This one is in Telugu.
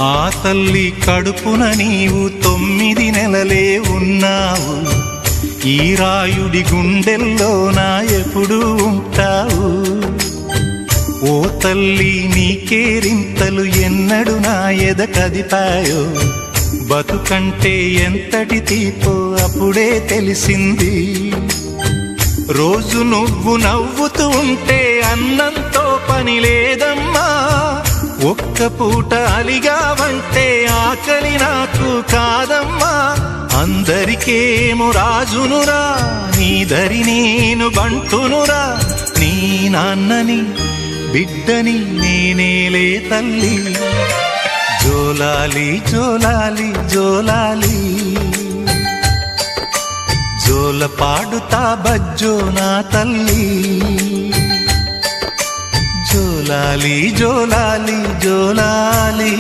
ఆ తల్లి కడుపున నీవు 9 నెలలే ఉన్నావు. ఈ రాయుడి గుండెల్లో నా ఎప్పుడు ఉంటావు. ఓ తల్లి నీ కేరింతలు ఎన్నడు నా ఎద కదిపాయో. బతుకంటే ఎంతటి తీపో అప్పుడే తెలిసింది. రోజు నువ్వు నవ్వుతూ ఉంటే అన్నంతో పని లేదమ్మా. ఒక్క పూట అలిగావంటే ఆకలి నాకు కాదమ్మా. అందరికేమో రాజునురా, నీ దరి నేను బంటునురా. నీ నాన్నని బిడ్డని నేనేలే తల్లి. జోలాలి జోలాలి జోలాలి, జోల పాడుతా బజ్జో నా తల్లి. జోలాలి జోలాలి జోలాలి.